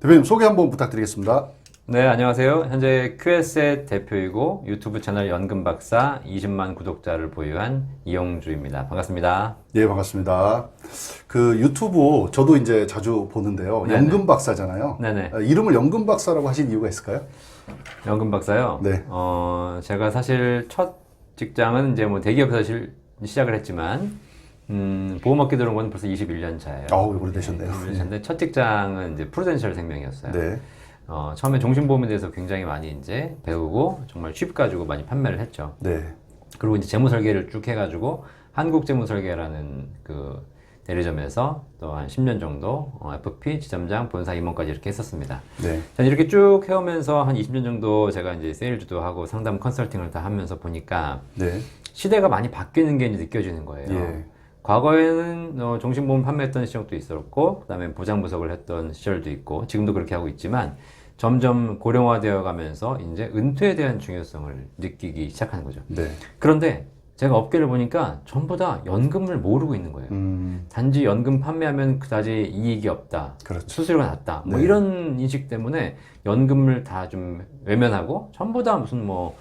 대표님 소개 한번 부탁드리겠습니다. 네, 안녕하세요. 현재 QS의 대표이고 유튜브 채널 연금박사 20만 구독자를 보유한 이영주입니다. 반갑습니다. 예, 반갑습니다. 그 유튜브 저도 이제 자주 보는데요. 네네. 연금박사잖아요. 네네. 이름을 연금박사라고 하신 이유가 있을까요? 연금박사요? 네. 제가 사실 첫 직장은 이제 뭐 대기업에서 시작을 했지만, 보험업계 들어온 건 벌써 21년 차예요. 아우, 오래되셨네요. 21년 차인데 첫 직장은 이제 프루덴셜 생명이었어요. 네. 처음에 종신보험에 대해서 굉장히 많이 이제 배우고 정말 칩 가지고 많이 판매를 했죠. 네. 그리고 이제 재무설계를 쭉 해가지고 한국재무설계라는 그 대리점에서 또 한 10년 정도 FP, 지점장, 본사 임원까지 이렇게 했었습니다. 네. 전 이렇게 쭉 해오면서 한 20년 정도 제가 이제 세일즈도 하고 상담 컨설팅을 다 하면서 보니까 네. 시대가 많이 바뀌는 게 이제 느껴지는 거예요. 예. 과거에는 종신보험 판매했던 시절도 있었고, 그 다음에 보장부석을 했던 시절도 있고, 지금도 그렇게 하고 있지만, 점점 고령화되어 가면서 이제 은퇴에 대한 중요성을 느끼기 시작하는 거죠. 네. 그런데 제가 업계를 보니까 전부 다 연금을 모르고 있는 거예요. 단지 연금 판매하면 그다지 이익이 없다. 그렇죠. 수수료가 낮다. 뭐 네. 이런 인식 때문에 연금을 다 좀 외면하고 전부 다 무슨 뭐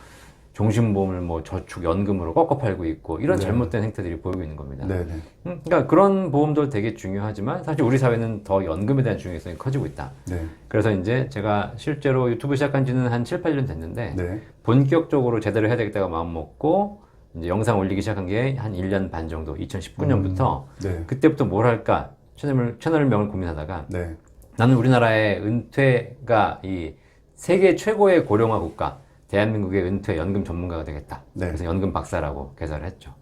종신보험을 뭐 저축 연금으로 꺾어 팔고 있고 이런 네. 잘못된 행태들이 보이고 있는 겁니다. 네. 네. 그러니까 그런 보험도 되게 중요하지만 사실 우리 사회는 더 연금에 대한 중요성이 커지고 있다. 네. 그래서 이제 제가 실제로 유튜브 시작한 지는 한 7, 8년 됐는데 네. 본격적으로 제대로 해야 되겠다고 마음 먹고 이제 영상 올리기 시작한 게 한 1년 반 정도 2019년부터 네. 그때부터 뭘 할까 채널명을 고민하다가 네. 나는 우리나라의 은퇴가 이 세계 최고의 고령화 국가 대한민국의 은퇴 연금 전문가가 되겠다. 네. 그래서 연금 박사라고 개설을 했죠.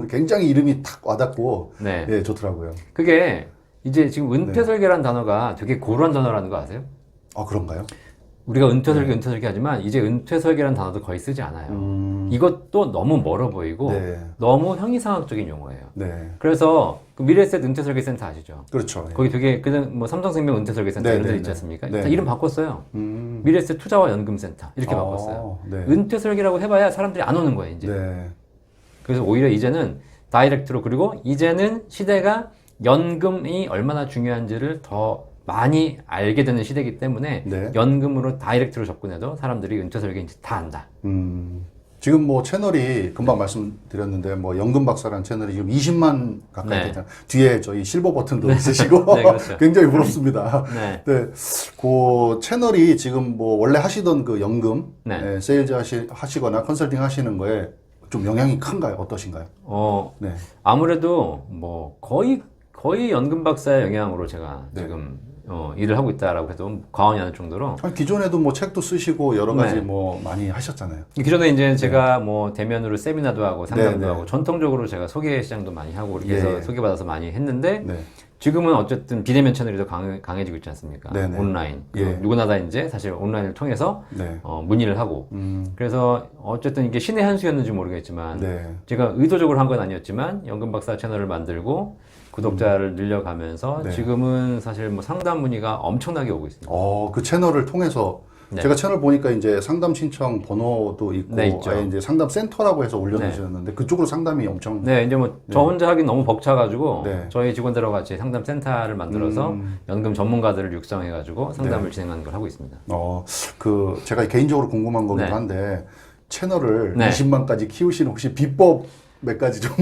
굉장히 이름이 탁 와닿고 네. 예, 좋더라고요. 그게 이제 지금 은퇴 네. 설계라는 단어가 되게 고루한 단어라는 거 아세요? 아, 그런가요? 우리가 은퇴 설계 하지만 이제 은퇴 설계라는 단어도 거의 쓰지 않아요. 이것도 너무 멀어 보이고 네. 너무 형이상학적인 용어예요. 네. 그래서 그 미래에셋 은퇴 설계 센터 아시죠? 그렇죠. 예. 거기 되게 그냥 뭐 삼성생명 은퇴 설계 센터 네, 이런 데 네, 있지 네. 않습니까? 네, 다 이름 바꿨어요. 음. 미래에셋 투자와 연금센터 이렇게 바꿨어요. 네. 은퇴 설계라고 해봐야 사람들이 안 오는 거예요 이제. 네. 그래서 오히려 이제는 다이렉트로 그리고 이제는 시대가 연금이 얼마나 중요한지를 더 많이 알게 되는 시대이기 때문에 네. 연금으로 다이렉트로 접근해도 사람들이 은퇴 설계인지 다 안다. 지금 뭐 채널이 금방 말씀드렸는데 뭐 연금박사라는 채널이 지금 20만 가까이 네. 되잖아요. 뒤에 저희 실버 버튼도 있으시고 네, 그렇죠. 굉장히 부럽습니다. 네. 네, 그 채널이 지금 뭐 원래 하시던 그 연금 네. 세일즈 하시거나 컨설팅 하시는 거에 좀 영향이 큰가요? 어떠신가요? 네. 아무래도 뭐 거의 연금 박사의 영향으로 제가 네. 지금 일을 하고 있다라고 해도 과언이 아닐 정도로 아니, 기존에도 뭐 책도 쓰시고 여러 가지 네. 뭐 많이 하셨잖아요. 기존에 이제 제가 뭐 대면으로 세미나도 하고 상담도 네, 네. 하고 전통적으로 제가 소개 시장도 많이 하고 이렇게 해서 예. 소개받아서 많이 했는데 네. 지금은 어쨌든 비대면 채널이 더 강해지고 있지 않습니까? 네, 네. 온라인. 그리고 예. 누구나 다 이제 사실 온라인을 통해서 네. 문의를 하고 그래서 어쨌든 이게 신의 한 수였는지 모르겠지만 네. 제가 의도적으로 한 건 아니었지만 연금 박사 채널을 만들고 구독자를 늘려가면서 네. 지금은 사실 뭐 상담 문의가 엄청나게 오고 있습니다. 그 채널을 통해서 네. 제가 채널 보니까 이제 상담 신청 번호도 있고 네, 있죠. 아예 이제 상담 센터라고 해서 올려주셨는데 그쪽으로 상담이 엄청 네, 이제 뭐 저 혼자 하긴 너무 벅차가지고 네. 저희 직원들하고 같이 상담 센터를 만들어서 연금 전문가들을 육성해가지고 상담을 진행하는 걸 하고 있습니다. 그 제가 개인적으로 궁금한 거긴 네. 한데 채널을 네. 20만까지 키우시는 혹시 비법 몇 가지 좀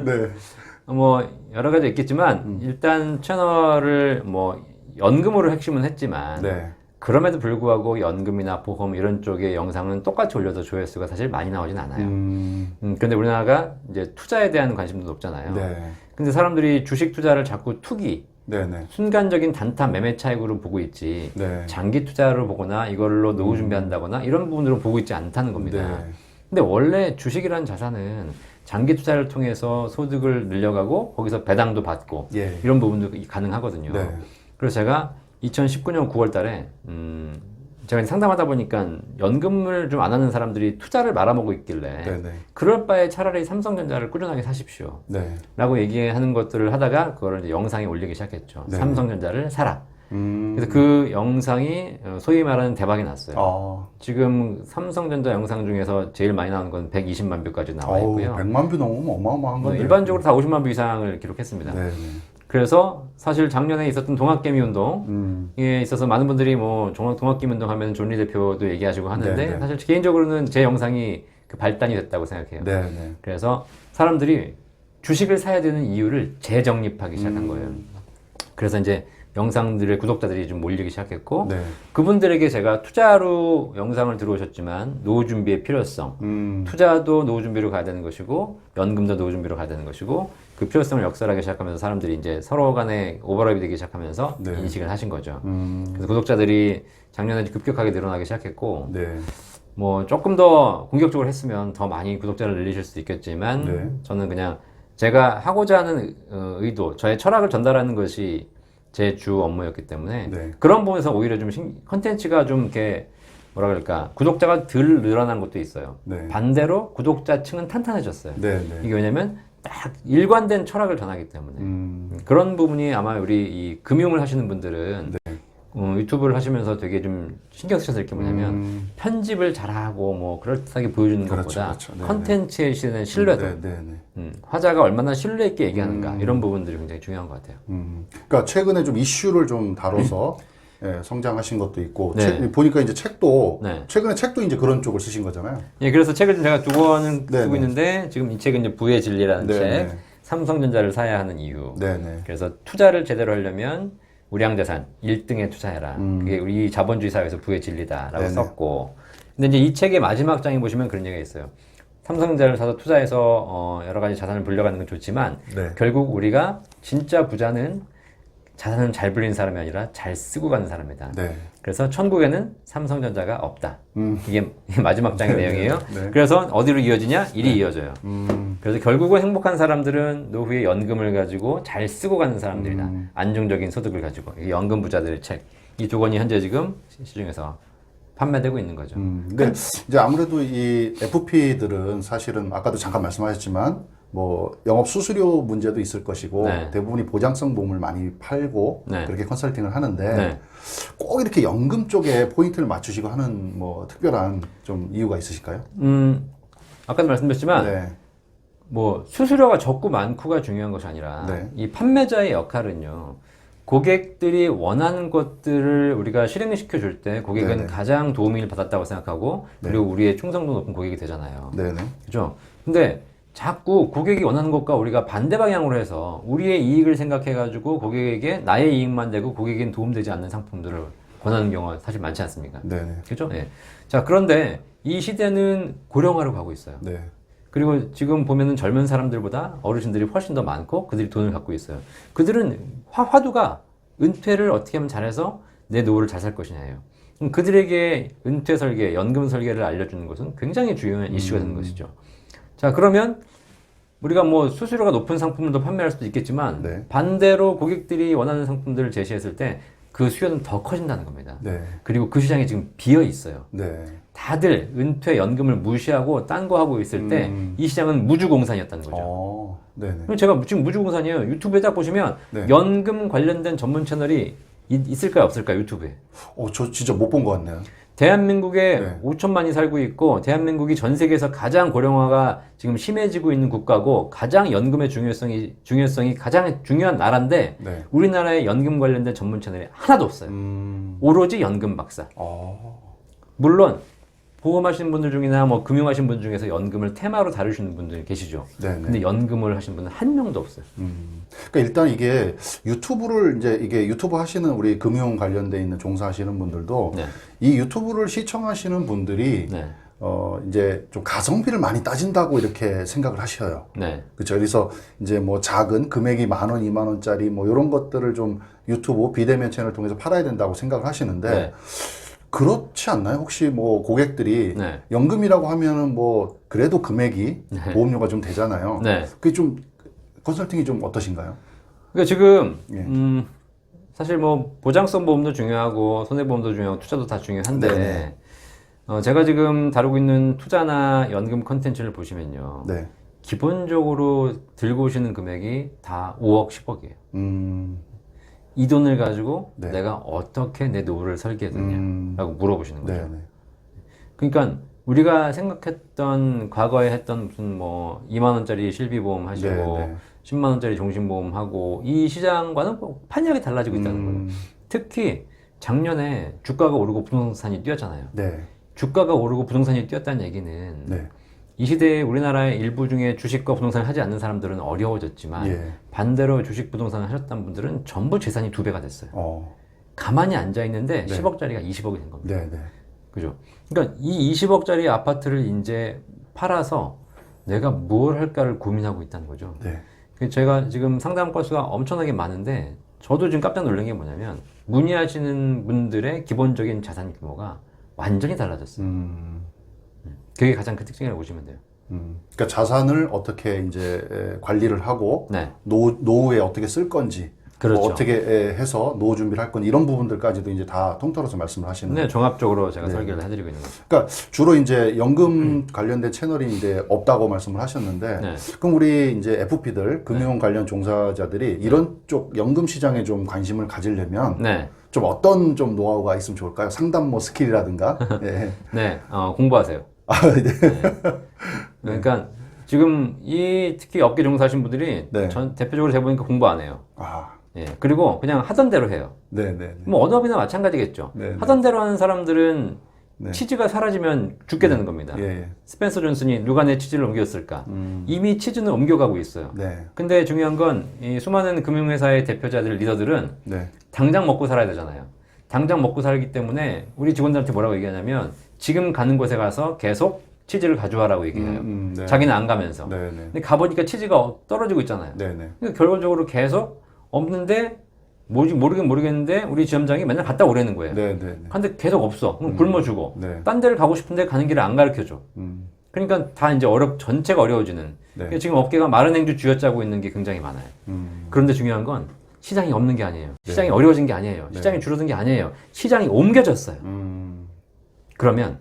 네. 뭐 여러 가지 있겠지만 일단 채널을 뭐 연금으로 핵심은 했지만 네. 그럼에도 불구하고 연금이나 보험 이런 쪽의 영상은 똑같이 올려도 조회수가 사실 많이 나오진 않아요. 그런데 우리나라가 이제 투자에 대한 관심도 높잖아요. 네. 근데 사람들이 주식 투자를 자꾸 투기, 네네. 순간적인 단타 매매 차익으로 보고 있지 네. 장기 투자로 보거나 이걸로 노후 준비한다거나 이런 부분으로 보고 있지 않다는 겁니다. 네. 근데 원래 주식이라는 자산은 장기 투자를 통해서 소득을 늘려가고 거기서 배당도 받고 예. 이런 부분도 가능하거든요. 네. 그래서 제가 2019년 9월 달에 제가 상담하다 보니까 연금을 좀 안 하는 사람들이 투자를 말아먹고 있길래 네네. 그럴 바에 차라리 삼성전자를 꾸준하게 사십시오 네. 라고 얘기하는 것들을 하다가 그거를 이제 영상에 올리기 시작했죠. 네. 삼성전자를 사라. 그래서 그 영상이 소위 말하는 대박이 났어요. 지금 삼성전자 영상 중에서 제일 많이 나오는 건 120만 뷰까지 나와 있고요. 100만 뷰 넘으면 어마어마한 건데. 일반적으로 다 50만 뷰 이상을 기록했습니다. 네. 그래서 사실 작년에 있었던 동학개미 운동에 있어서 많은 분들이 뭐 동학개미 운동 하면 존리 대표도 얘기하시고 하는데 네, 네. 사실 개인적으로는 제 영상이 그 발단이 됐다고 생각해요. 네, 네. 그래서 사람들이 주식을 사야 되는 이유를 재정립하기 시작한 거예요. 그래서 이제 영상들의 구독자들이 좀 몰리기 시작했고 네. 그분들에게 제가 투자로 영상을 들어오셨지만 노후 준비의 필요성, 투자도 노후 준비로 가야 되는 것이고 연금도 노후 준비로 가야 되는 것이고 그 필요성을 역설하기 시작하면서 사람들이 이제 서로 간에 오버랩이 되기 시작하면서 네. 인식을 하신 거죠. 그래서 구독자들이 작년에 급격하게 늘어나기 시작했고 네. 뭐 조금 더 공격적으로 했으면 더 많이 구독자를 늘리실 수도 있겠지만 네. 저는 그냥 제가 하고자 하는 의도, 저의 철학을 전달하는 것이 제 주 업무였기 때문에 네. 그런 부분에서 오히려 좀 컨텐츠가 좀 이렇게 뭐라 그럴까 구독자가 덜 늘어난 것도 있어요. 네. 반대로 구독자층은 탄탄해졌어요. 네, 네. 이게 왜냐면 딱 일관된 철학을 전하기 때문에 그런 부분이 아마 우리 이 금융을 하시는 분들은 네. 유튜브를 하시면서 되게 좀 신경 쓰셔서 이렇게 뭐냐면 편집을 잘하고 뭐 그럴듯하게 보여주는 그렇죠, 것보다 그렇죠. 네, 컨텐츠에 실는 신뢰도 네, 네, 네. 화자가 얼마나 신뢰 있게 얘기하는가 이런 부분들이 굉장히 중요한 것 같아요. 그러니까 최근에 좀 이슈를 좀 다뤄서 예, 성장하신 것도 있고 네. 보니까 이제 책도 네. 최근에 책도 이제 그런 쪽을 쓰신 거잖아요. 예, 그래서 책을 좀 제가 두 권은 네, 쓰고 네. 있는데 지금 이 책은 이제 부의 진리라는 네, 책, 네. 삼성전자를 사야 하는 이유. 네, 네. 그래서 투자를 제대로 하려면 우량자산 1등에 투자해라. 그게 우리 자본주의 사회에서 부의 진리다라고 네네. 썼고. 근데 이제 이 책의 마지막 장에 보시면 그런 얘기가 있어요. 삼성전자를 사서 투자해서 여러 가지 자산을 불려가는 건 좋지만 네. 결국 우리가 진짜 부자는 자산을 잘 불리는 사람이 아니라 잘 쓰고 가는 사람이다. 네. 그래서 천국에는 삼성전자가 없다. 이게 마지막 장의 네, 내용이에요. 네. 그래서 어디로 이어지냐? 일이 이어져요. 그래서 결국은 행복한 사람들은 노후에 연금을 가지고 잘 쓰고 가는 사람들이다. 안정적인 소득을 가지고. 이게 연금 부자들의 책. 이 두 권이 현재 지금 시중에서 판매되고 있는 거죠. 근데 이제 아무래도 이 FP들은 사실은 아까도 잠깐 말씀하셨지만 뭐 영업 수수료 문제도 있을 것이고 네. 대부분이 보장성 보험을 많이 팔고 네. 그렇게 컨설팅을 하는데 네. 꼭 이렇게 연금 쪽에 포인트를 맞추시고 하는 뭐 특별한 좀 이유가 있으실까요? 아까도 말씀드렸지만 네. 뭐 수수료가 적고 많고가 중요한 것이 아니라 네. 이 판매자의 역할은요. 고객들이 원하는 것들을 우리가 실행시켜 줄 때 고객은 네네. 가장 도움을 받았다고 생각하고 그리고 우리의 충성도 높은 고객이 되잖아요. 네네. 그죠? 근데 자꾸 고객이 원하는 것과 우리가 반대 방향으로 해서 우리의 이익을 생각해 가지고 고객에게 나의 이익만 되고 고객에겐 도움되지 않는 상품들을 권하는 경우가 사실 많지 않습니까? 네네. 그죠? 네. 자, 그런데 이 시대는 고령화로 가고 있어요. 네. 그리고 지금 보면은 젊은 사람들보다 어르신들이 훨씬 더 많고 그들이 돈을 갖고 있어요. 그들은 화두가 은퇴를 어떻게 하면 잘해서 내 노후를 잘 살 것이냐예요. 그럼 그들에게 은퇴 설계, 연금 설계를 알려주는 것은 굉장히 중요한 이슈가 되는 것이죠. 자, 그러면 우리가 뭐 수수료가 높은 상품도 판매할 수도 있겠지만 네. 반대로 고객들이 원하는 상품들을 제시했을 때 그 수요는 더 커진다는 겁니다. 네. 그리고 그 시장이 지금 비어 있어요. 네. 다들 은퇴 연금을 무시하고 딴 거 하고 있을 때 이 시장은 무주공산이었다는 거죠. 네네. 그럼 제가 지금 무주공산이에요. 유튜브에 딱 보시면 네. 연금 관련된 전문 채널이 있을까요, 없을까요, 유튜브에? 저 진짜 못 본 것 같네요. 대한민국에 네. 5천만이 살고 있고 대한민국이 전 세계에서 가장 고령화가 지금 심해지고 있는 국가고 가장 연금의 중요성이 가장 중요한 나라인데 네. 우리나라에 연금 관련된 전문 채널이 하나도 없어요. 오로지 연금 박사. 물론 보험하시는 분들 중이나 뭐 금융하시는 분들 중에서 연금을 테마로 다루시는 분들이 계시죠. 네네. 근데 연금을 하시는 분은 한 명도 없어요. 그러니까 일단 이게 이게 유튜브 하시는 우리 금융 관련돼 있는 종사하시는 분들도 네. 이 유튜브를 시청하시는 분들이 네. 이제 좀 가성비를 많이 따진다고 이렇게 생각을 하셔요. 네. 그렇죠. 그래서 이제 뭐 작은 금액이 10,000원, 20,000원짜리 뭐 이런 것들을 좀 유튜브 비대면 채널 통해서 팔아야 된다고 생각을 하시는데 네. 그렇지 않나요? 혹시 뭐 고객들이 네. 연금이라고 하면은 뭐 그래도 금액이 네. 보험료가 좀 되잖아요. 네. 그게 좀 컨설팅이 좀 어떠신가요? 그러니까 지금 예. 사실 뭐 보장성 보험도 중요하고 손해보험도 중요하고 투자도 다 중요한데 네네. 제가 지금 다루고 있는 투자나 연금 컨텐츠를 보시면요. 네. 기본적으로 들고 오시는 금액이 다 5억, 10억이에요. 이 돈을 가지고 네. 내가 어떻게 내 노후를 설계해야 되냐라고 물어보시는 거죠. 네. 그러니까 우리가 생각했던 과거에 했던 무슨 뭐 2만 원짜리 실비보험 하시고 네, 네. 10만 원짜리 종신보험하고 이 시장과는 꼭 판이하게 달라지고 있다는 거예요. 특히 작년에 주가가 오르고 부동산이 뛰었잖아요. 네. 주가가 오르고 부동산이 뛰었다는 얘기는 네. 이 시대에 우리나라의 일부 중에 주식과 부동산을 하지 않는 사람들은 어려워졌지만 예. 반대로 주식 부동산을 하셨던 분들은 전부 재산이 2배가 됐어요. 가만히 앉아 있는데 네. 10억짜리가 20억이 된 겁니다. 네. 네. 그죠? 그러니까 이 20억짜리 아파트를 이제 팔아서 내가 뭘 할까를 고민하고 있다는 거죠. 네. 제가 지금 상담 건수가 엄청나게 많은데 저도 지금 깜짝 놀란 게 뭐냐면 문의하시는 분들의 기본적인 자산 규모가 완전히 달라졌어요. 그게 가장 큰 특징이라고 보시면 돼요. 그러니까 자산을 어떻게 이제 관리를 하고 네. 노후에 어떻게 쓸 건지 그렇죠. 뭐 어떻게 해서 노후 준비를 할 건지 이런 부분들까지도 이제 다 통틀어서 말씀을 하시는. 네, 종합적으로 제가 설계를 해드리고 있는 거죠. 그러니까 주로 이제 연금 관련된 채널이 이제 없다고 말씀을 하셨는데, 네. 그럼 우리 이제 FP들 금융 관련 종사자들이 이런 쪽 연금 시장에 좀 관심을 가지려면 네. 좀 어떤 좀 노하우가 있으면 좋을까요? 상담 뭐 스킬이라든가. 네. 네, 공부하세요. 네. 그러니까 지금 특히 업계 종사하신 분들이 네. 전 대표적으로 해보니까 공부 안 해요. 예, 그리고 그냥 하던 대로 해요. 네. 뭐 어느 업이나 마찬가지겠죠. 네. 하던 대로 하는 사람들은 네. 치즈가 사라지면 죽게 되는 겁니다. 예. 스펜서 존슨이 누가 내 치즈를 옮겼을까? 이미 치즈는 옮겨가고 있어요. 네. 근데 중요한 건 이 수많은 금융회사의 대표자들, 리더들은 네. 당장 먹고 살아야 되잖아요. 당장 먹고 살기 때문에 우리 직원들한테 뭐라고 얘기하냐면 지금 가는 곳에 가서 계속 치즈를 가져와라고 얘기해요. 네. 자기는 안 가면서. 네. 근데 가보니까 치즈가 떨어지고 있잖아요. 네. 그러니까 결과적으로 계속 없는데 모르겠는데 우리 지점장이 맨날 갔다 오라는 거예요. 네. 근데 계속 없어. 그럼 굶어주고. 네. 딴 데를 가고 싶은데 가는 길을 안 가르쳐줘. 그러니까 다 이제 전체가 어려워지는. 네. 지금 업계가 마른 행주 쥐어짜고 있는 게 굉장히 많아요. 그런데 중요한 건 시장이 없는 게 아니에요. 시장이 어려워진 게 아니에요. 시장이 줄어든 게 아니에요. 시장이 옮겨졌어요. 그러면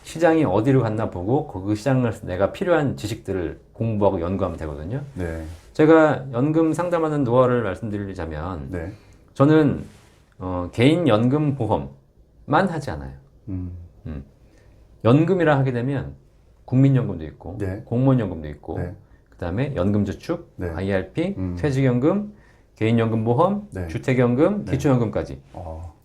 시장이 어디로 갔나 보고 그 시장을 내가 필요한 지식들을 공부하고 연구하면 되거든요. 네. 제가 연금 상담하는 노하우를 말씀드리자면 네. 저는 개인 연금 보험만 하지 않아요. 연금이라 하게 되면 국민연금도 있고 네. 공무원연금도 있고 네. 그다음에 연금저축, 네. IRP, 퇴직연금, 개인연금보험, 네. 주택연금, 기초연금까지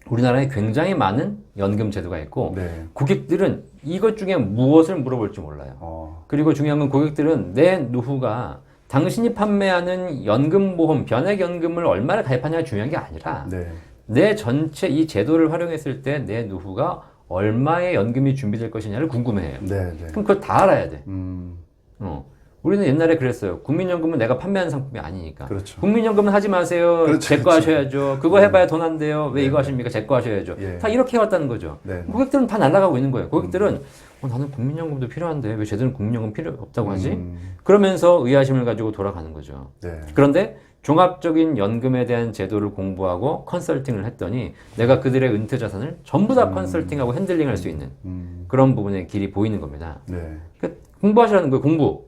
우리나라에 굉장히 많은 연금 제도가 있고 네. 고객들은 이것 중에 무엇을 물어볼지 몰라요. 그리고 중요한 건 고객들은 내 노후가 당신이 판매하는 연금보험, 변액연금을 얼마를 가입하냐가 중요한 게 아니라 네. 내 전체 이 제도를 활용했을 때 내 노후가 얼마의 연금이 준비될 것이냐를 궁금해해요. 네. 그럼 그걸 다 알아야 돼. 음. 우리는 옛날에 그랬어요. 국민연금은 내가 판매하는 상품이 아니니까. 그렇죠. 국민연금은 하지 마세요. 그렇죠, 제 거 그렇죠. 하셔야죠. 그거 해봐야 돈 안 돼요. 왜 이거 하십니까? 제 거 하셔야죠. 예. 다 이렇게 해왔다는 거죠. 네. 고객들은 다 날아가고 있는 거예요. 고객들은 나는 국민연금도 필요한데 왜 쟤들은 국민연금 필요 없다고 하지? 그러면서 의아심을 가지고 돌아가는 거죠. 네. 그런데 종합적인 연금에 대한 제도를 공부하고 컨설팅을 했더니 내가 그들의 은퇴 자산을 전부 다 컨설팅하고 핸들링 할 수 있는 그런 부분의 길이 보이는 겁니다. 네. 그러니까 공부하시라는 거예요.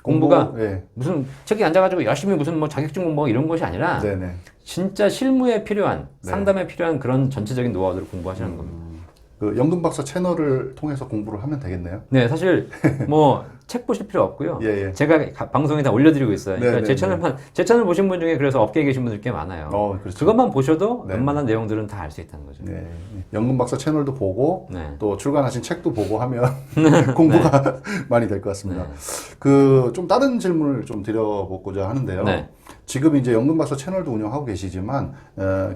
공부가 네. 무슨 책에 앉아가지고 열심히 무슨 뭐 자격증 공부하고 이런 것이 아니라 네네. 진짜 실무에 필요한 네. 상담에 필요한 그런 전체적인 노하우들을 공부하시라는 겁니다. 그 연금 박사 채널을 통해서 공부를 하면 되겠네요. 네, 사실 뭐 책 보실 필요 없고요. 예. 제가 방송에 다 올려드리고 있어요. 그러니까 네, 제 채널 보신 분 중에 그래서 업계에 계신 분들 꽤 많아요. 그렇죠. 그것만 보셔도 네. 웬만한 내용들은 다 알 수 있다는 거죠. 네. 연금 박사 채널도 보고 네. 또 출간하신 책도 보고 하면 공부가 많이 될 것 같습니다. 그 좀 다른 질문을 좀 드려보고자 하는데요. 네. 지금 이제 연금 박사 채널도 운영하고 계시지만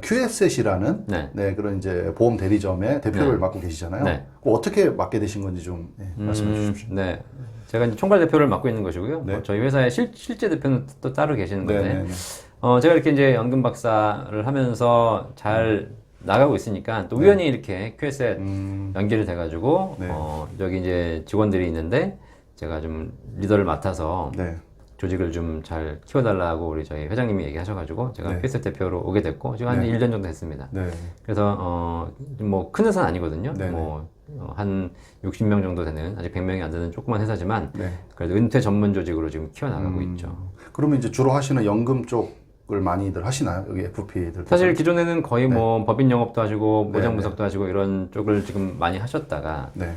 QS셋이라는 네. 그런 이제 보험 대리점의 대표를 네. 맡고 계시잖아요. 네. 어떻게 맡게 되신 건지 좀 말씀해 주십시오. 네. 제가 이제 총괄 대표를 맡고 있는 것이고요. 네. 저희 회사의 실제 대표는 또 따로 계시는 건데, 네. 제가 이렇게 이제 연금 박사를 하면서 잘 나가고 있으니까 또 우연히 이렇게 QS에 연결이 돼가지고 네. 여기 이제 직원들이 있는데 제가 좀 리더를 맡아서 네. 조직을 좀 잘 키워달라고 우리 저희 회장님이 얘기하셔가지고 제가 네. QS 대표로 오게 됐고 지금 한 네. 1년 정도 됐습니다. 네. 그래서 뭐 큰 회사는 아니거든요. 네네. 한 60명 정도 되는 아직 100명이 안 되는 조그만 회사지만 네. 그래도 은퇴 전문 조직으로 지금 키워나가고 있죠. 그러면 이제 주로 하시는 연금 쪽을 많이들 하시나요? 여기 FP들. 사실 기존에는 거의 네. 뭐 법인 영업도 하시고 보장 네, 분석도 하시고 이런 쪽을 지금 많이 하셨다가 네.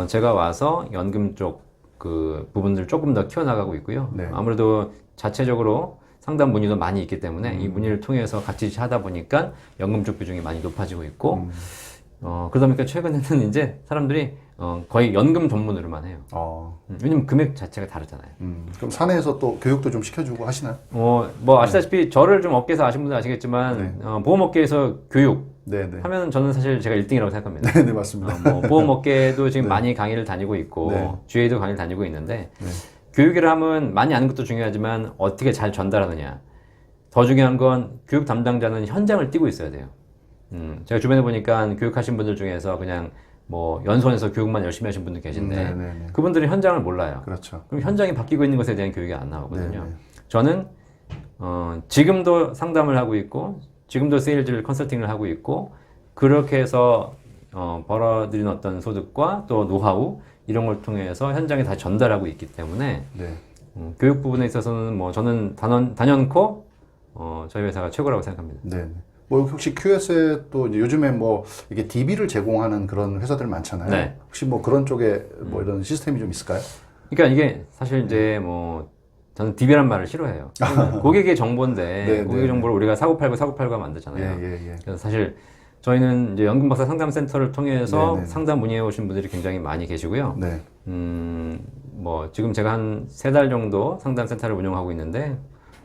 제가 와서 연금 쪽 그 부분들 조금 더 키워나가고 있고요. 네. 아무래도 자체적으로 상담 문의도 많이 있기 때문에 이 문의를 통해서 같이 하다 보니까 연금 쪽 비중이 많이 높아지고 있고 그러다 보니까 최근에는 이제 사람들이 거의 연금 전문으로만 해요. 왜냐면 금액 자체가 다르잖아요. 그럼 사내에서 또 교육도 좀 시켜주고 하시나요? 뭐 아시다시피 저를 좀 업계에서 아시는 분들 아시겠지만 보험업계에서 교육 네네. 하면 저는 사실 제가 1등이라고 생각합니다. 네네, 맞습니다. 뭐 보험업계도 지금 네. 많이 강의를 다니고 있고 네. GA도 강의를 다니고 있는데 네. 교육이라 하면 많이 아는 것도 중요하지만 어떻게 잘 전달하느냐. 더 중요한 건 교육 담당자는 현장을 뛰고 있어야 돼요. 제가 주변에 보니까 교육하신 분들 중에서 그냥 뭐 연수원에서 교육만 열심히 하신 분들 계신데 네네네. 그분들은 현장을 몰라요. 그렇죠. 그럼 현장이 바뀌고 있는 것에 대한 교육이 안 나오거든요. 네네. 저는 지금도 상담을 하고 있고 지금도 세일즈 컨설팅을 하고 있고 그렇게 해서 벌어들인 어떤 소득과 또 노하우 이런 걸 통해서 현장에 다 전달하고 있기 때문에 네. 교육 부분에 있어서는 뭐 저는 단연코 저희 회사가 최고라고 생각합니다. 네. 뭐 혹시 QS에 또 이제 요즘에 뭐 이게 DB를 제공하는 그런 회사들 많잖아요. 네. 혹시 뭐 그런 쪽에 뭐 이런 시스템이 좀 있을까요? 그러니까 이게 사실 이제 뭐 저는 DB란 말을 싫어해요. 고객의 정보인데 네, 고객의 네, 정보를 우리가 사고팔고 하면 안 되잖아요. 예. 그래서 사실 저희는 이제 연금박사 상담센터를 통해서 네, 네. 상담 문의해 오신 분들이 굉장히 많이 계시고요. 네. 뭐 지금 제가 한 3달 정도 상담센터를 운영하고 있는데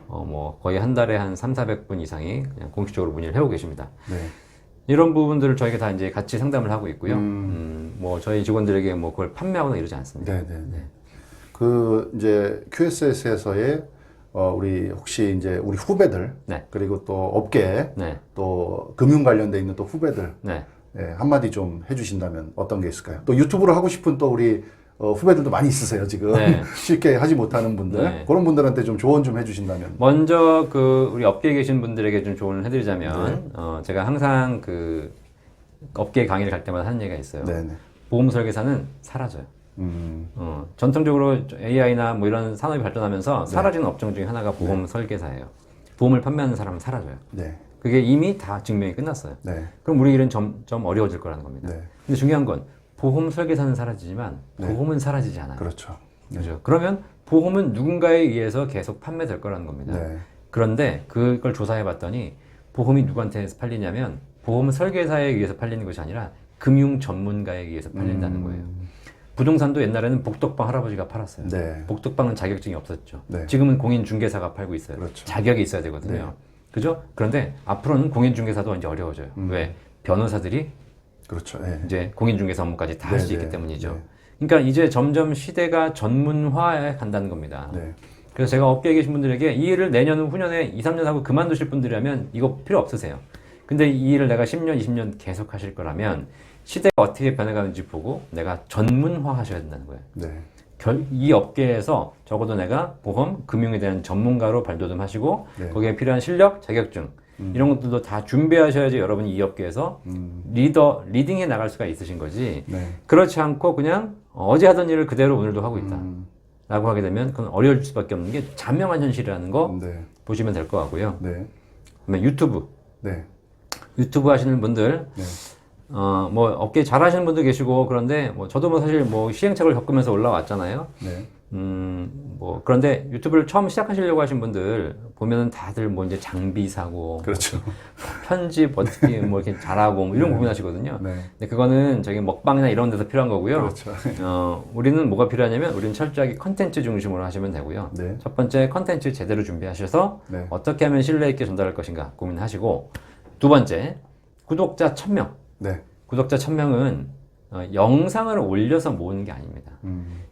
뭐 거의 한 달에 한 300~400분 이상이 그냥 공식적으로 문의를 해오고 계십니다. 네. 이런 부분들을 저희가 다 이제 같이 상담을 하고 있고요. 뭐 저희 직원들에게 뭐 그걸 판매하거나 이러지 않습니다. 네. 그 이제 QSS에서의 우리 혹시 이제 우리 후배들 네. 그리고 또 업계 네. 또 금융 관련돼 있는 또 후배들 네. 예, 한마디 좀 해주신다면 어떤 게 있을까요? 또 유튜브를 하고 싶은 또 우리 후배들도 많이 있으세요 지금 네. 쉽게 하지 못하는 분들 네. 그런 분들한테 좀 조언 좀 해주신다면. 먼저 그 우리 업계에 계신 분들에게 좀 조언을 해드리자면 제가 항상 그 업계 강의를 갈 때마다 하는 얘기가 있어요. 네네. 보험 설계사는 사라져요. 전통적으로 AI나 뭐 이런 산업이 발전하면서 사라지는 업종 중에 하나가 보험 설계사예요. 보험을 판매하는 사람은 사라져요. 네. 그게 이미 다 증명이 끝났어요. 네. 그럼 우리 일은 점점 어려워질 거라는 겁니다. 네. 근데 중요한 건 보험 설계사는 사라지지만 보험은 사라지지 않아요. 그렇죠. 그렇죠. 그러면 보험은 누군가에 의해서 계속 판매될 거라는 겁니다. 네. 그런데 그걸 조사해 봤더니 보험이 누구한테 팔리냐면 보험 설계사에 의해서 팔리는 것이 아니라 금융 전문가에 의해서 팔린다는 거예요. 부동산도 옛날에는 복덕방 할아버지가 팔았어요. 네. 복덕방은 자격증이 없었죠. 네. 지금은 공인중개사가 팔고 있어요. 그렇죠. 자격이 있어야 되거든요. 네. 그죠? 그런데 앞으로는 공인중개사도 이제 어려워져요. 왜? 변호사들이 그렇죠. 네. 이제 공인중개사 업무까지 다 할 수 네, 있기 네, 때문이죠. 네. 그러니까 이제 점점 시대가 전문화에 간다는 겁니다. 네. 그래서 제가 업계에 계신 분들에게 이 일을 내년 후년에 2, 3년 하고 그만두실 분들이라면 이거 필요 없으세요. 근데 이 일을 내가 10년, 20년 계속 하실 거라면 시대가 어떻게 변해가는지 보고 내가 전문화 하셔야 된다는 거예요. 네. 이 업계에서 적어도 내가 보험, 금융에 대한 전문가로 발돋움하시고 네. 거기에 필요한 실력, 자격증 이런 것들도 다 준비하셔야지 여러분이 이 업계에서 리딩해 나갈 수가 있으신 거지. 네. 그렇지 않고 그냥 어제 하던 일을 그대로 오늘도 하고 있다. 라고 하게 되면 그건 어려울 수밖에 없는 게 잔명한 현실이라는 거 네. 보시면 될 것 같고요. 네. 그다음에 유튜브. 네. 유튜브 하시는 분들, 네. 뭐 업계 잘 하시는 분도 계시고 그런데 뭐 저도 뭐 사실 뭐 시행착오를 겪으면서 올라왔잖아요. 네. 뭐 그런데 유튜브를 처음 시작하시려고 하신 분들 보면은 다들 뭐 이제 장비 사고, 그렇죠. 편집 어떻게 뭐 이렇게 잘하고 뭐 이런 거 고민하시거든요. 네. 근데 그거는 저기 먹방이나 이런 데서 필요한 거고요. 그렇죠. 우리는 뭐가 필요하냐면 우리는 철저하게 컨텐츠 중심으로 하시면 되고요. 네. 첫 번째 컨텐츠 제대로 준비하셔서 네. 어떻게 하면 신뢰 있게 전달할 것인가 고민하시고 두 번째 구독자 1000명. 네. 구독자 1000명은 영상을 올려서 모으는 게 아닙니다.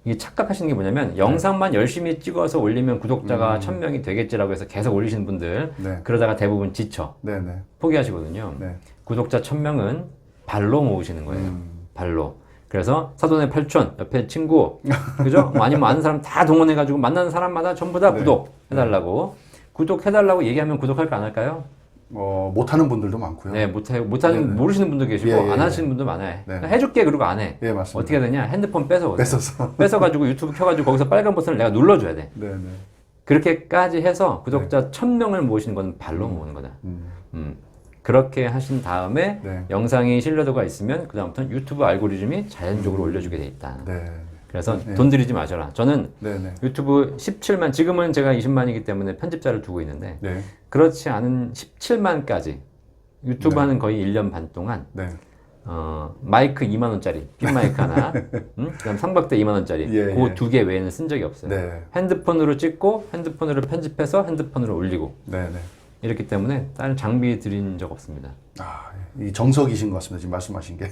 이게 착각하시는 게 뭐냐면 영상만 열심히 찍어서 올리면 구독자가 1000명이 되겠지라고 해서 계속 올리시는 분들 네. 그러다가 대부분 지쳐 네. 네. 포기하시거든요. 네. 구독자 1000명은 발로 모으시는 거예요. 발로. 그래서 사돈의 팔촌, 옆에 친구, 그죠? 뭐 아니면 아는 사람 다 동원해가지고 만나는 사람마다 전부 다 네. 구독해달라고. 구독해달라고 얘기하면 구독할까 안 할까요? 못하는 분들도 많고요. 네, 못하는, 네, 네. 모르시는 분도 계시고, 예, 예, 안 예. 하시는 분도 많아요. 네. 그러니까 해줄게, 그러고 안 해. 예, 맞습니다. 어떻게 되냐? 핸드폰 뺏어오세요. 뺏어서. 뺏어가지고 유튜브 켜가지고 거기서 빨간 버튼을 내가 눌러줘야 돼. 네, 네. 그렇게까지 해서 구독자 1000명을 모으시는 건 발로 모으는 거다. 그렇게 하신 다음에 네. 영상이 신뢰도가 있으면 그다음부터는 유튜브 알고리즘이 자연적으로 올려주게 돼 있다. 네. 그래서 네. 돈 들이지 마셔라. 저는 네네. 유튜브 17만, 지금은 제가 20만이기 때문에 편집자를 두고 있는데, 네. 그렇지 않은 17만까지 유튜브 네. 하는 거의 1년 반 동안 네. 마이크 2만 원짜리 핀 마이크 하나, 그다음 상박대 2만 원짜리 예, 그 예. 두 개 외에는 쓴 적이 없어요. 네. 핸드폰으로 찍고 핸드폰으로 편집해서 핸드폰으로 올리고 네네. 이렇기 때문에 다른 장비 들인 적 없습니다. 아, 이 정석이신 것 같습니다. 지금 말씀하신 게.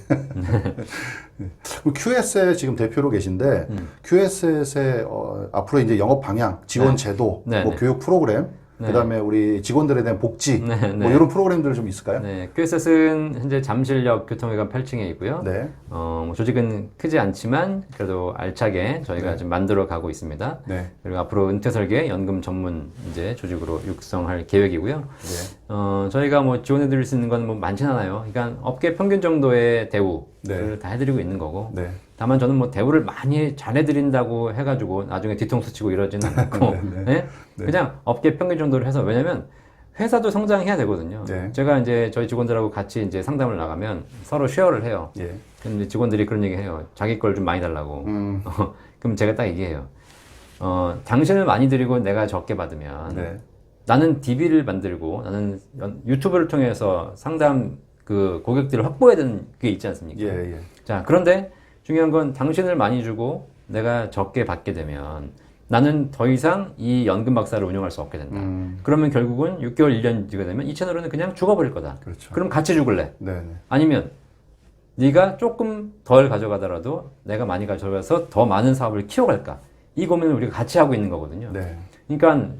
그럼 QS의 지금 대표로 계신데, QS의 앞으로 이제 영업 방향, 지원 제도, 네, 뭐 네. 교육 프로그램, 네. 그다음에 우리 직원들에 대한 복지, 네, 뭐 네. 이런 프로그램들 좀 있을까요? 네, QSS는 현재 잠실역 교통회관 8층에 있고요. 네. 뭐 조직은 크지 않지만 그래도 알차게 저희가 네. 지금 만들어 가고 있습니다. 네. 그리고 앞으로 은퇴 설계 연금 전문 이제 조직으로 육성할 계획이고요. 네. 저희가 뭐 지원해 드릴 수 있는 건 뭐 많진 않아요. 그러니까 업계 평균 정도의 대우를 네. 다 해드리고 있는 거고. 네. 다만 저는 뭐 대우를 많이 잘해드린다고 해가지고 나중에 뒤통수 치고 이러지는 않고 네? 네. 그냥 업계 평균 정도로 해서, 왜냐면 회사도 성장해야 되거든요. 네. 제가 이제 저희 직원들하고 같이 이제 상담을 나가면 서로 쉐어를 해요. 예. 근데 직원들이 그런 얘기 해요. 자기 걸 좀 많이 달라고. 그럼 제가 딱 얘기해요. 당신을 많이 드리고 내가 적게 받으면 네. 나는 DB를 만들고 나는 유튜브를 통해서 상담 그 고객들을 확보해야 되는 게 있지 않습니까? 예, 예. 자, 그런데 중요한 건 당신을 많이 주고 내가 적게 받게 되면 나는 더 이상 이 연금 박사를 운영할 수 없게 된다. 그러면 결국은 6개월, 1년 뒤가 되면 이 채널은 그냥 죽어버릴 거다. 그렇죠. 그럼 같이 죽을래? 네. 아니면 네가 조금 덜 가져가더라도 내가 많이 가져가서 더 많은 사업을 키워갈까? 이 고민을 우리가 같이 하고 있는 거거든요. 네. 그러니까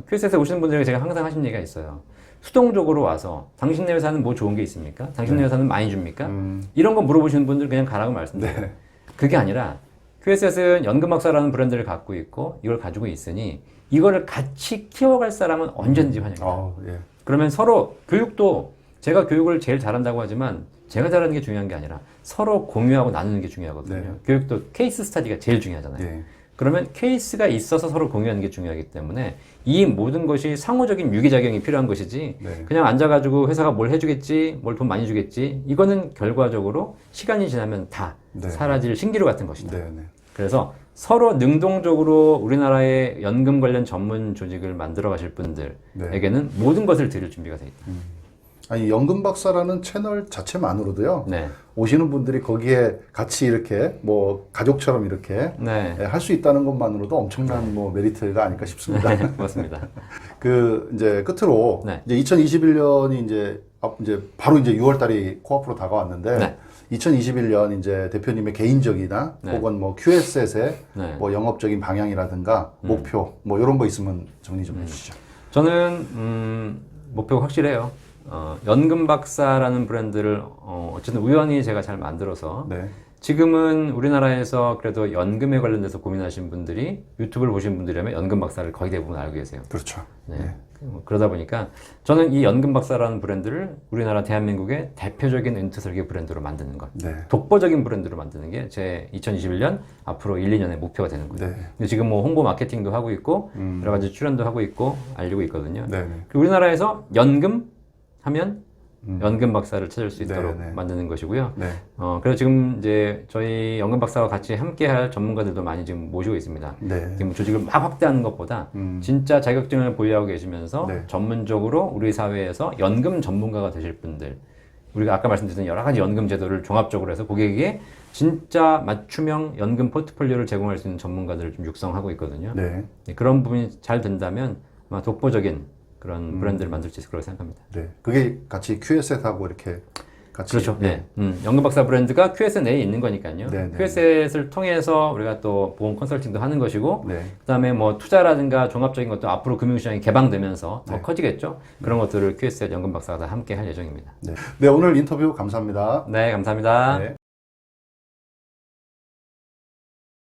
QS에서 오시는 분들에게 제가 항상 하신 얘기가 있어요. 수동적으로 와서 당신네 회사는 뭐 좋은 게 있습니까? 당신네 회사는 많이 줍니까? 이런 거 물어보시는 분들 그냥 가라고 말씀드려요. 네. 그게 아니라 QS는 연금박사라는 브랜드를 갖고 있고 이걸 가지고 있으니 이거를 같이 키워갈 사람은 언제든지 환영해요. 예. 그러면 서로 교육도 제가 교육을 제일 잘한다고 하지만 제가 잘하는 게 중요한 게 아니라 서로 공유하고 나누는 게 중요하거든요. 네. 교육도 케이스 스터디가 제일 중요하잖아요. 예. 그러면 케이스가 있어서 서로 공유하는 게 중요하기 때문에 이 모든 것이 상호적인 유기작용이 필요한 것이지 네. 그냥 앉아가지고 회사가 뭘 해주겠지, 뭘 돈 많이 주겠지, 이거는 결과적으로 시간이 지나면 다 네. 사라질 신기루 같은 것이다. 네. 네. 그래서 서로 능동적으로 우리나라의 연금 관련 전문 조직을 만들어 가실 분들에게는 모든 것을 드릴 준비가 돼 있다. 아니, 연금 박사라는 채널 자체만으로도요. 네. 오시는 분들이 거기에 같이 이렇게 뭐 가족처럼 이렇게 네. 할 수 있다는 것만으로도 엄청난 뭐 메리트가 아닐까 싶습니다. 네, 맞습니다. 그 이제 끝으로 네. 이제 2021년이 이제 바로 이제 6월 달이 코앞으로 다가왔는데 네. 2021년 이제 대표님의 개인적이나 네. 혹은 뭐 QS의 네. 뭐 영업적인 방향이라든가 목표 뭐 이런 거 있으면 정리 좀 해주시죠. 저는 목표가 확실해요. 연금 박사라는 브랜드를 어쨌든 우연히 제가 잘 만들어서 네. 지금은 우리나라에서 그래도 연금에 관련돼서 고민하신 분들이 유튜브를 보신 분들이라면 연금 박사를 거의 대부분 알고 계세요. 그렇죠. 네. 그러다 보니까 저는 이 연금 박사라는 브랜드를 우리나라 대한민국의 대표적인 은퇴 설계 브랜드로 만드는 것, 네. 독보적인 브랜드로 만드는 게 제 2021년 앞으로 1, 2년의 목표가 되는 거예요. 네. 근데 지금 뭐 홍보 마케팅도 하고 있고 여러 가지 출연도 하고 있고 알리고 있거든요. 네. 그리고 우리나라에서 연금 하면 연금 박사를 찾을 수 있도록 네, 네. 만드는 것이고요. 네. 그래서 지금 이제 저희 연금 박사와 같이 함께할 전문가들도 많이 지금 모시고 있습니다. 네. 지금 조직을 막 확대하는 것보다 진짜 자격증을 보유하고 계시면서 네. 전문적으로 우리 사회에서 연금 전문가가 되실 분들, 우리가 아까 말씀드린 여러 가지 연금 제도를 종합적으로 해서 고객에게 진짜 맞춤형 연금 포트폴리오를 제공할 수 있는 전문가들을 좀 육성하고 있거든요. 네. 그런 부분이 잘 된다면 아마 독보적인 그런 브랜드를 만들 수 있을 거라고 생각합니다. 네. 그게 같이 QS하고 이렇게 같이. 그렇죠. 네. 연금 박사 브랜드가 QS 내에 있는 거니까요. 네, 네. QS를 통해서 우리가 또 보험 컨설팅도 하는 것이고, 네. 그다음에 뭐 투자라든가 종합적인 것도 앞으로 금융시장이 개방되면서 더 네. 커지겠죠. 그런 것들을 QS 연금 박사가 다 함께 할 예정입니다. 네. 네, 오늘 인터뷰 감사합니다. 네, 감사합니다. 네.